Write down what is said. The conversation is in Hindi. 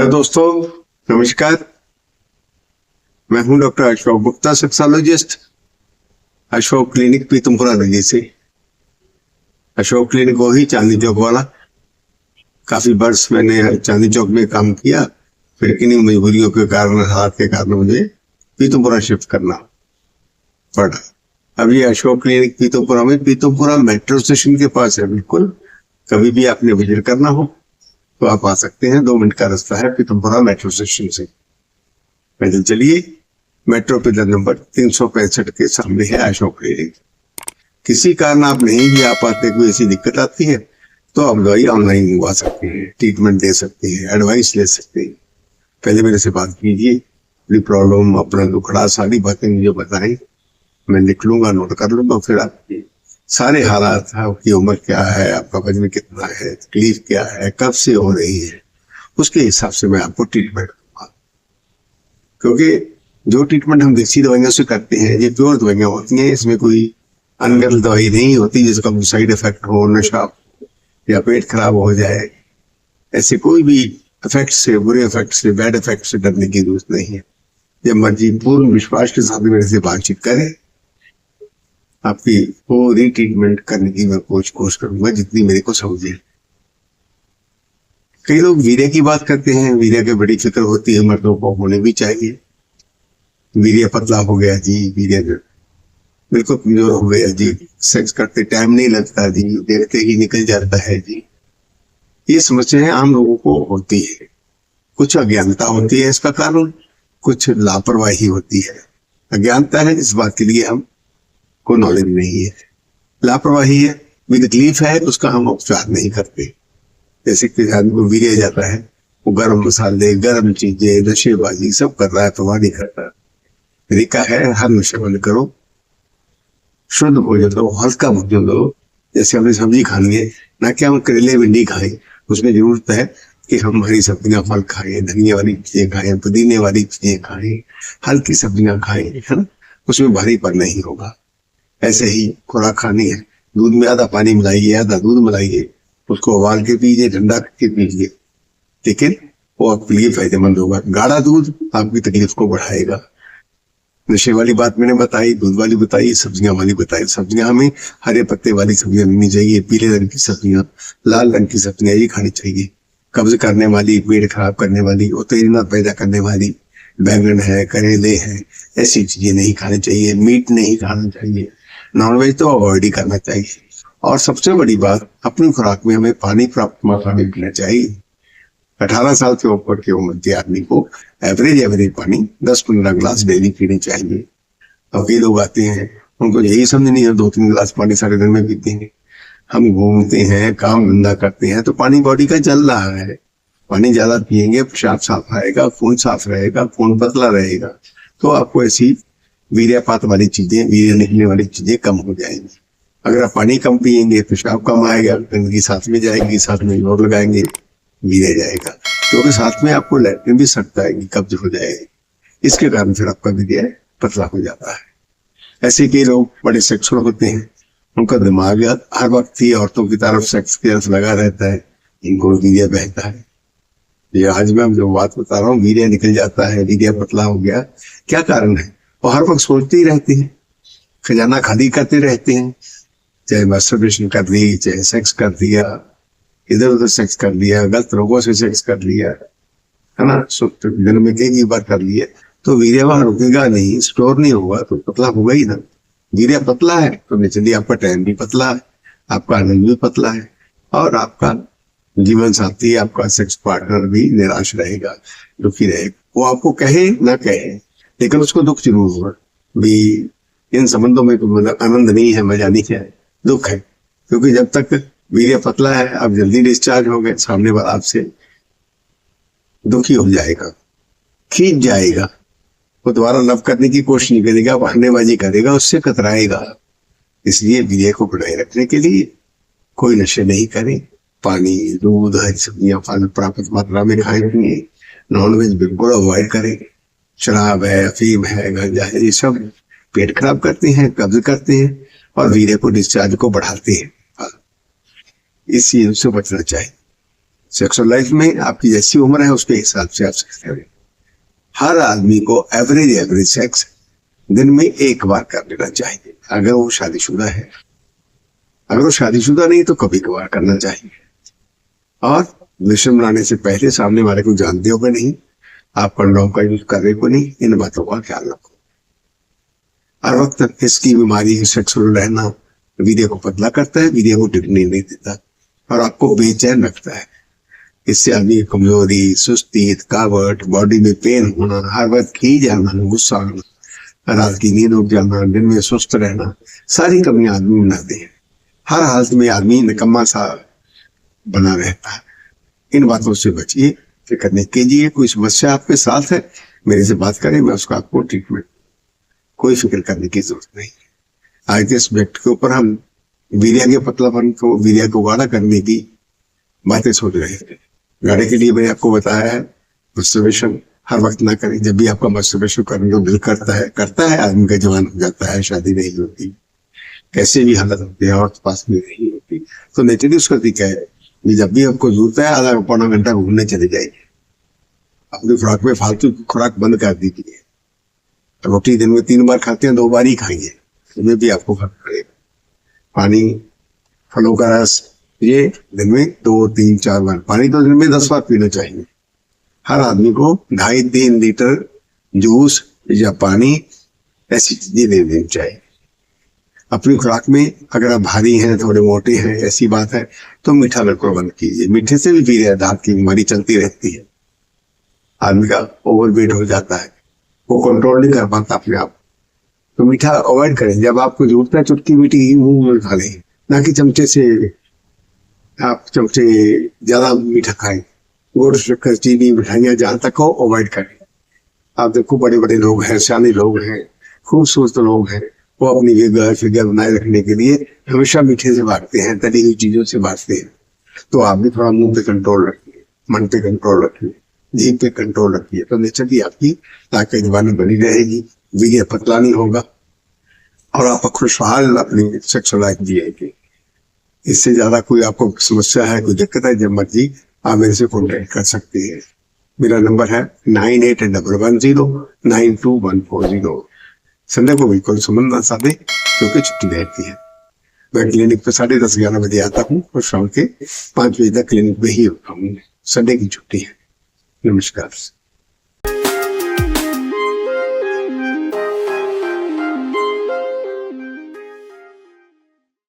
हेलो दोस्तों, नमस्कार। मैं हूं doctor Ashok Gupta, sexologist, Ashok clinic Pitampura Delhi से। अशोक क्लिनिक वही चांदनी चौक वाला। काफी वर्ष मैंने चांदनी चौक में काम किया, फिर किन्हीं मजबूरियों के कारण, हाथ के कारण मुझे पीतमपुरा शिफ्ट करना पड़ा। अब ये अशोक क्लिनिक पीतमपुरा में, पीतमपुरा मेट्रो स्टेशन के पास है बिल्कुल। कभी भी आपने विजिट करना हो तो आप आ सकते हैं। 2 मिनट का रास्ता है पीतमपुरा मेट्रो स्टेशन से। पैदल चलिए। मेट्रो पिलर नंबर 365 के सामने है अशोक क्लिनिक। किसी कारण आप नहीं भी आ पाते, कोई ऐसी दिक्कत आती है तो आप दवाई ऑनलाइन मंगवा सकते हैं, ट्रीटमेंट दे सकते हैं, एडवाइस ले सकते हैं। पहले मेरे से बात कीजिए, अपनी प्रॉब्लम, अपना दुखड़ा, सारी बातें मुझे बताएं, मैं लिख लूंगा, नोट कर लूंगा। फिर आपकी सारे हालात, आपकी उम्र क्या है, आपका वजन कितना है, तकलीफ क्या है, कब से हो रही है, उसके हिसाब से मैं आपको ट्रीटमेंट दूंगा। क्योंकि जो ट्रीटमेंट हम देसी दवाइयों से करते हैं, ये प्योर दवाइयां होती हैं। इसमें कोई अनगढ़ दवाई नहीं होती जिसका कोई साइड इफेक्ट हो, नशा या पेट खराब हो जाए। ऐसे कोई भी इफेक्ट से, बुरे इफेक्ट से, बैड इफेक्ट से डरने की जरूरत नहीं है। जब मर्जी पूर्ण विश्वास के साथ मेरे से बातचीत करें, आपकी पूरी ट्रीटमेंट करने की मैं कोशिश करूंगा जितनी मेरे को समझे। कई लोग वीर्य की बात करते हैं, वीर्य की बड़ी फिक्र होती है, मर्दों को होने भी चाहिए। वीर्य पतला हो गया जी, वीर्य बिल्कुल कमजोर हो गया जी, सेक्स करते टाइम नहीं लगता जी, देखते ही निकल जाता है जी। ये समस्याएं आम लोगों को होती है। कुछ अज्ञानता होती है इसका कारण, कुछ लापरवाही होती है। अज्ञानता है इस बात के लिए हम को नॉलेज नहीं है, लापरवाही है, भी तकलीफ है, उसका हम उपचार नहीं करते। जैसे कि आदमी को वीर्य जाता है, वो गर्म मसाले, गर्म चीजें, नशेबाजी सब कर रहा है, परवाह नहीं करता। तरीका है, हर नशे बंद करो, शुद्ध भोजन दो, हल्का भोजन दो। जैसे हमने सब्जी खानी है, ना कि हम करेले भिंडी खाएं, उसमें जरूरत है कि हम हरी सब्जियां, फल खाएं, धनिया वाली चीजें खाएं, पुदीने वाली चीजें खाएं, हल्की सब्जियां खाएं, है ना, उसमें भारीपन नहीं होगा। ऐसे ही खुराक खानी है, दूध में आधा पानी मिलाइए, आधा दूध मिलाइए, उसको उबाल के पीजिए, ठंडा करके पीजिए, लेकिन वो आपके लिए फायदेमंद होगा। गाढ़ा दूध आपकी तकलीफ को बढ़ाएगा। नशे वाली बात मैंने बताई, दूध वाली बताई, सब्जियां वाली बताई। सब्जियां हमें हरे पत्ते वाली सब्जियां लेनी चाहिए, पीले रंग की सब्जियां, लाल रंग की सब्जियां ये खानी चाहिए। कब्ज करने वाली, पेट खराब करने वाली, उत्तेजना पैदा करने वाली बैंगन है, करेले हैं, ऐसी चीजें नहीं खानी चाहिए। मीट नहीं खाना चाहिए, नॉनवेज तो अवॉइड ही करना चाहिए। और सबसे बड़ी बात, अपनी खुराक में हमें पानी प्राप्त मात्रा में पीना चाहिए। 18 साल के ऊपर की उम्र के आदमी को एवरेज पानी 10-15 गिलास डेली पीने चाहिए। अब कई लोग आते हैं, उनको यही समझ नहीं है, 2-3 गिलास पानी सारे दिन में पीते हैं। हम घूमते हैं, काम धंधा करते हैं, तो पानी बॉडी का चल रहा है। पानी ज्यादा पिएंगे, पेशाब साफ आएगा, खून साफ रहेगा, खून पतला रहेगा, तो आपको ऐसी वीर्यपात वाली चीजें, वीर्य निकलने वाली चीजें कम हो जाएंगी। अगर आप पानी कम पिएंगे, पेशाब कम आएगा, गंदगी साथ में जाएगी, साथ में जोर लगाएंगे, वीर्य जाएगा, क्योंकि साथ में आपको लैट्रिन भी सट आएगी, कब्ज हो जाएगी। इसके कारण फिर आपका वीर्य पतला हो जाता है। ऐसे कई लोग बड़े सेक्सुअल होते हैं, उनका दिमाग हर वक्त ही औरतों की तरफ, सेक्स की तरफ लगा रहता है, इनको वीर्य बहता है। ये आज मैं जो बात बता रहा हूँ, वीर्य निकल जाता है, वीर्य पतला हो गया, क्या कारण है? वो हर वक्त सोचते ही रहते हैं, खजाना खाली करते रहते हैं। चाहे मास्टरबेशन कर दी, चाहे सेक्स कर दिया, इधर उधर सेक्स कर लिया, गलत लोगों से सेक्स कर लिया, है ना, दिन में कई बार कर लिया, तो वीर्य वहां रुकेगा नहीं, स्टोर नहीं होगा, तो पतला होगा ही ना। वीर्य पतला है तो नेचुरली आपका टाइम भी पतला है, आपका आनंद भी पतला है, और आपका जीवन साथी, आपका सेक्स पार्टनर भी निराश रहेगा, दुखी रहेगा। वो आपको कहे ना कहे, लेकिन उसको दुख जरूर होगा भी, इन संबंधों में तो आनंद नहीं है, मजा नहीं है, दुख है। क्योंकि जब तक वीर्य पतला है, आप जल्दी डिस्चार्ज हो गए, सामने वाला आपसे दुखी हो जाएगा, खींच जाएगा, वो दोबारा लव करने की कोशिश नहीं करेगा, बहानेबाजी करेगा, उससे कतराएगा। इसलिए वीर्य को बनाए रखने के लिए कोई नशे नहीं करें, पानी, दूध, हरी सब्जियां, फल प्राप्त मात्रा में खाएं पिए, नॉनवेज बिल्कुल अवॉइड करें। शराब है, अफीम है, गांजा है, ये सब पेट खराब करते हैं, कब्ज करते हैं और वीर्य को डिस्चार्ज को बढ़ाते हैं। इस चीज से बचना चाहिए। सेक्सुअल लाइफ में आपकी जैसी उम्र है उसके हिसाब से आप सेक्स करें। हर आदमी को एवरेज सेक्स दिन में एक बार कर लेना चाहिए, अगर वो शादीशुदा है। अगर वो शादीशुदा नहीं तो कभी कभार करना चाहिए। और रिलेशन बनाने से पहले सामने वाले को जानते हो कि नहीं, आप कंडोम का यूज कर रहे हो नहीं, इन बातों का ख्याल रखो। हर वक्त इसकी बीमारी सेक्सुअल रहना वीर्य को पतला करता है, वीर्य को टिकने नहीं देता और आपको बेचैन रखता है। इससे आदमी की कमजोरी, सुस्ती, थकावट, बॉडी में पेन होना, हर वक्त खींच जाना, गुस्सा आना, रात की नींद उठ जाना, दिन में सुस्त रहना, सारी कमियां आदमी बनाते हैं। हर हालत में आदमी निकम्मा सा बना रहता है। इन बातों से बचिए, फिक्र नहीं कीजिए। कोई समस्या आपके साथ है, मेरे से बात करें, मैं उसका आपको ट्रीटमेंट, कोई फिक्र करने की जरूरत नहीं। आज के सब्जेक्ट के ऊपर हम वीर्य के पतलापन को, वीर्य को गाढ़ा करने की बातें सोच रहे थे। गाढ़े के लिए मैंने आपको बताया है मस्टरबेशन हर वक्त ना करें। जब भी आपका मस्टरबेशन करने को दिल करता है आदमी का जवान हो जाता है, शादी नहीं होती, कैसे भी हालत होती है और पास में नहीं होती, तो नेचुरली उसका तरीका है कि जब भी आपको जरूरत है आधा पौना घंटा घूमने चले जाइए। अपनी खुराक में फालतू खुराक बंद कर दीजिए। रोटी दिन में 3 बार खाते हैं, 2 बार ही खाइए, इसमें भी आपको फर्क पड़ेगा। पानी, फलों का रस, ये दिन में 2, 3, 4 बार, पानी तो दिन में 10 बार पीना चाहिए। हर आदमी को 2.5-3 लीटर जूस या पानी ऐसी चीजें दे देनी चाहिए। अपनी खुराक में अगर आप भारी हैं, थोड़े मोटे हैं, ऐसी बात है तो मीठा बिल्कुल बंद कीजिए। मीठे से भी वीर्य दांत की बीमारी चलती रहती है, आदमी का ओवरवेट हो जाता है, वो कंट्रोल नहीं कर पाता अपने आप। तो मीठा अवॉइड करें। जब आपको जरूरत है चुटकी मीठी मुंह में खा लें, ना कि चमचे से आप चमचे ज्यादा मीठा खाएं। गुड़, शक्कर, चीनी, मिठाइयाँ जहां तक हो अवॉइड करें। आप देखो बड़े बड़े लोग हैं, सियाने लोग हैं, खूबसूरत लोग हैं, वो अपनी फिगर बनाए रखने के लिए हमेशा मीठे से भागते हैं, तली हुई चीजों से भागते हैं। तो आप भी थोड़ा मुंह पे कंट्रोल रखिए, मन पे कंट्रोल रखिए, जीभ पे कंट्रोल रखिए, तो नेचुरली आपकी ताकत जवानी बनी रहेगी, वीर्य पतला नहीं होगा और आप खुशहाल अपनी सेक्सुअल लाइफ जिएंगे। इससे ज्यादा कोई आपको समस्या है, कोई दिक्कत है, जब मर्जी आप मेरे से कॉन्टेक्ट कर सकते हैं। मेरा नंबर है 9811092140। संडे को बिल्कुल समझ ना साधे क्योंकि छुट्टी रहती है। मैं क्लिनिक पे 10:30-11 बजे आता हूँ और शाम के 5 बजे तक क्लिनिक पे ही होता हूँ। संडे की छुट्टी है। नमस्कार।